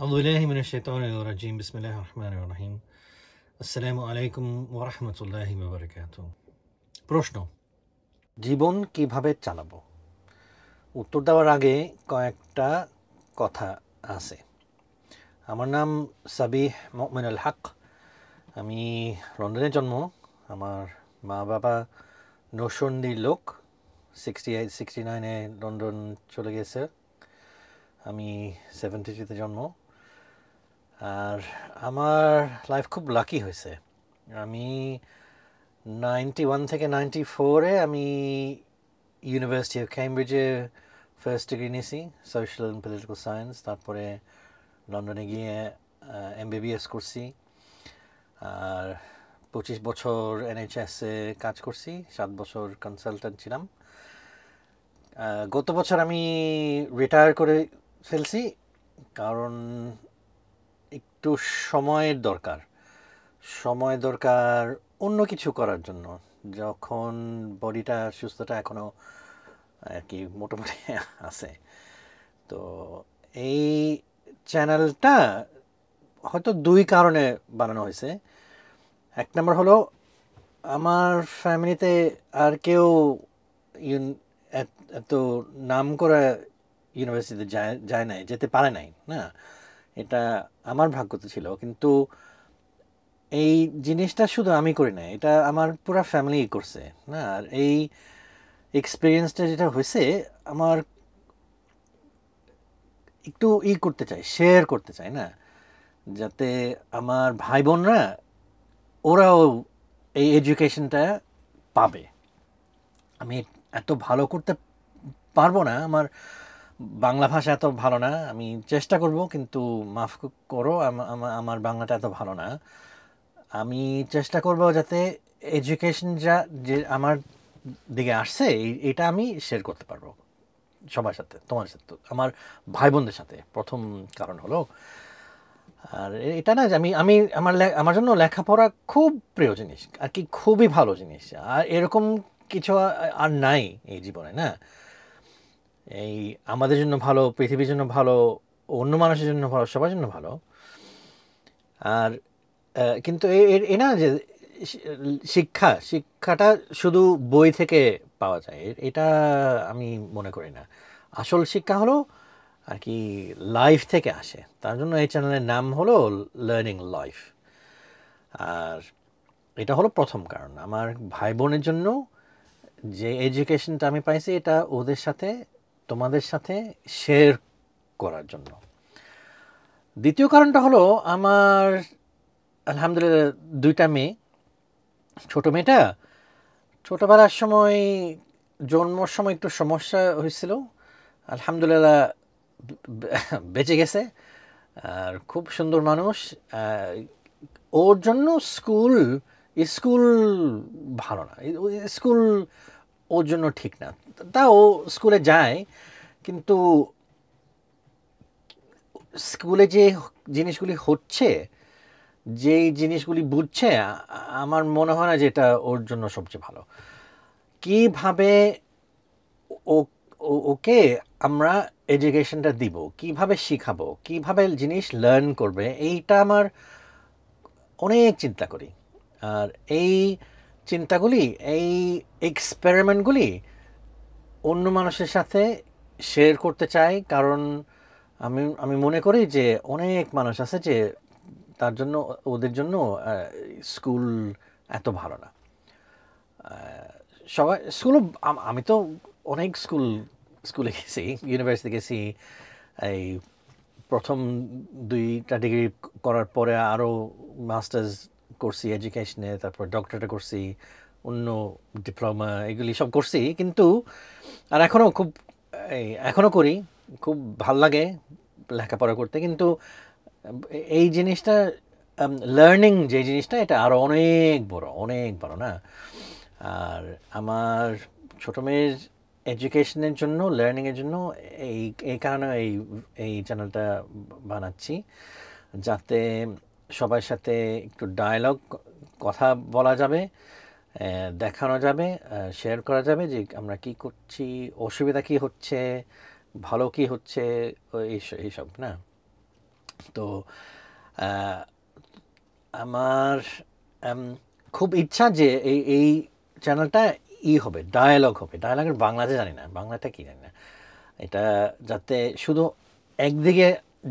أعوذ بالله من الشيطان الرجيم بسم الله الرحمن الرحيم السلام عليكم ورحمة الله وبركاته প্রশ্ন জীবন কিভাবে চালাবো উত্তর দেওয়ার আগে কয়েকটা কথা আছে আমার নাম সাবিহ মুমিনুল হক আমি লন্ডনে জন্ম আমার মা বাবা নরসিংদীর লোক 69 লন্ডন চলে গেছে আমি 72-তে জন্ম আর আমার লাইফ খুব লাকি হয়েছে আমি 91 থেকে 94-এ আমি ইউনিভার্সিটি অফ ক্যামব্রিজে ফার্স্ট ডিগ্রি নিয়েছি সোশ্যাল অ্যান্ড পলিটিক্যাল সায়েন্স তারপরে লন্ডনে গিয়ে এমবিবিএস করছি আর 25 বছর এনএইচএসে কাজ করছি 7 বছর কনসালট্যান্ট ছিলাম গত বছর আমি রিটায়ার করে ফেলছি কারণ একটু সময়ের দরকার অন্য কিছু করার জন্য যখন বডিটা সুস্থতা এখনও আর কি মোটামুটি আছে তো এই চ্যানেলটা হয়তো দুই কারণে বানানো হয়েছে এক নম্বর হলো আমার ফ্যামিলিতে আর কেউ এত নাম করা ইউনিভার্সিটিতে যায় নাই যেতে পারে নাই না এটা আমার ভাগ্যতে ছিল কিন্তু এই জিনিসটা শুধু আমি করি না এটা আমার পুরো ফ্যামিলি করছে না আর এই এক্সপিরিয়েন্সটা যেটা হয়েছে আমার একটু করতে চাই শেয়ার করতে চাই না যাতে আমার ভাই বোনরা ওরাও এই এডুকেশনটা পাবে আমি এত ভালো করতে পারবো না আমার বাংলা ভাষা এত ভালো না আমি চেষ্টা করব কিন্তু মাফ করো আমার বাংলাটা এত ভালো না আমি চেষ্টা করব যাতে এডুকেশন যে আমার দিকে আসছে এটা আমি শেয়ার করতে পারবো সবার সাথে তোমার সাথে আমার ভাই বোনদের সাথে প্রথম কারণ হলো আর এটা না যে আমি আমার জন্য লেখাপড়া খুব প্রিয় জিনিস আর কি খুবই ভালো জিনিস আর এরকম কিছু আর নাই এই জীবনে না এই আমাদের জন্য ভালো পৃথিবীর জন্য ভালো অন্য মানুষের জন্য ভালো সবার জন্য ভালো আর কিন্তু এ না যে শিক্ষাটা শুধু বই থেকে পাওয়া যায় এটা আমি মনে করি না আসল শিক্ষা হলো আর কি লাইফ থেকে আসে তার জন্য এই চ্যানেলের নাম হলো লার্নিং লাইফ আর এটা হলো প্রথম কারণ আমার ভাই বোনের জন্য যে এডুকেশনটা আমি পাইছি এটা ওদের সাথে তোমাদের সাথে শেয়ার করার জন্য দ্বিতীয় কারণটা হলো আমার আলহামদুলিল্লাহ দুইটা মেয়ে ছোট মেয়েটা ছোটবেলার সময় জন্মর সময় একটু সমস্যা হয়েছিল আলহামদুলিল্লাহ বেঁচে গেছে আর খুব সুন্দর মানুষ ওর জন্য স্কুল ভালো না স্কুল ওর জন্য ঠিক না তা ও স্কুলে যায় কিন্তু স্কুলে যে জিনিসগুলি হচ্ছে যেই জিনিসগুলি বুঝছে আমার মনে হয় না যে এটা ওর জন্য সবচেয়ে ভালো কিভাবে ওকে আমরা এডুকেশনটা দিব কিভাবে শিখাবো কিভাবে জিনিস লার্ন করবে এইটা আমার অনেক চিন্তা করি আর এই চিন্তাগুলি এই এক্সপেরিমেন্টগুলি অন্য মানুষের সাথে শেয়ার করতে চাই কারণ আমি মনে করি যে অনেক মানুষ আছে যে তার জন্য ওদের জন্য স্কুল এত ভালো না সবাই আমি তো অনেক স্কুলে গেছি ইউনিভার্সিটি গেছি এই প্রথম 2টা ডিগ্রি করার পরে আরও মাস্টার্স করছি এডুকেশনে তারপর ডক্টরেট করছি অন্য ডিপ্লোমা এগুলি সব করছি কিন্তু আর এখনও করি খুব ভাল লাগে লেখাপড়া করতে কিন্তু এই জিনিসটা লার্নিং যে জিনিসটা এটা আরও অনেক বড় না আর আমার ছোটো মেয়ের এডুকেশনের জন্য লার্নিংয়ের জন্য এই কারণে এই চ্যানেলটা বানাচ্ছি যাতে সবার সাথে একটু ডায়ালগ কথা বলা যাবে দেখানো যাবে শেয়ার করা যাবে যে আমরা কি করছি অসুবিধা কি হচ্ছে ভালো কি হচ্ছে এইসব না তো আহ, আমার খুব ইচ্ছা যে এই চ্যানেলটা হবে, ডায়ালগ হবে। ডায়ালগের বাংলাতে জানি না, বাংলাটা কি জানি না। এটা যাতে শুধু একদিকে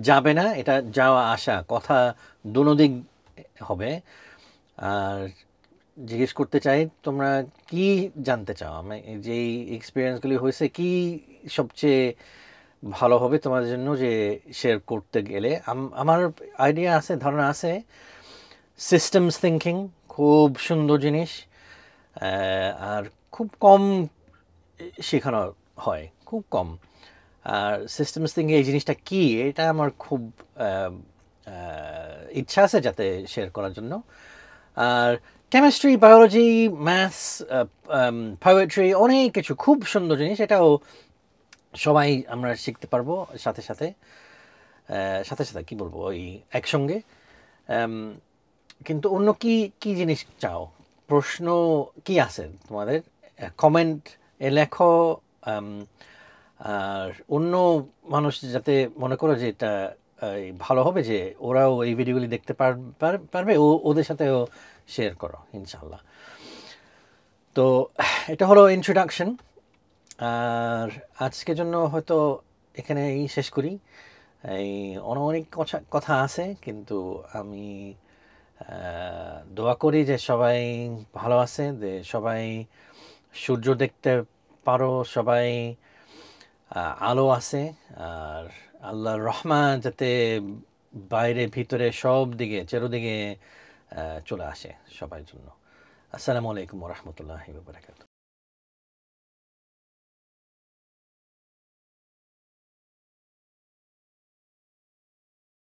যাবে না, এটা যাওয়া আসা কথা দুনো দিক হবে। আর জিজ্ঞেস করতে চাই, তোমরা কি জানতে চাও? আমি যেই এক্সপিরিয়েন্সগুলি হয়েছে কি সবচেয়ে ভালো হবে তোমাদের জন্য যে শেয়ার করতে গেলে? আমার আইডিয়া আছে, ধারণা আছে। সিস্টেমস থিঙ্কিং খুব সুন্দর জিনিস, আর খুব কম শেখানো হয়, খুব কম। আর সিস্টেমস থিঙ্কিং এই জিনিসটা কি, এটা আমার খুব ইচ্ছা আছে যাতে শেয়ার করার জন্য। আর কেমিস্ট্রি, বায়োলজি, ম্যাথস, পোয়েট্রি, অনেক কিছু খুব সুন্দর জিনিস, এটাও সবাই আমরা শিখতে পারবো সাথে সাথে। সাথে সাথে কী বলবো, ওই একসঙ্গে। কিন্তু অন্য কি কি জিনিস চাও? প্রশ্ন কি আছে তোমাদের? কমেন্ট এ লেখো। আর অন্য মানুষ যাতে মনে করো যে এটা ভালো হবে, যে ওরাও এই ভিডিওগুলি দেখতে পারবে, ওদের সাথেও শেয়ার করো ইনশাল্লাহ। তো এটা হলো ইন্ট্রোডাকশন। আর আজকের জন্য হয়তো এখানেই শেষ করি। এই অনেক কথা আছে, কিন্তু আমি দোয়া করি যে সবাই ভালো আছে, যে সবাই সূর্য দেখতে পারো, সবাই আলো আছে। আর আল্লাহর রহমান যাতে বাইরে ভিতরে সব দিকে চারোদিকে চলে আসে সবার জন্য। আসসালামু আলাইকুম ওয়া রাহমাতুল্লাহি ওয়া বারাকাতুহু।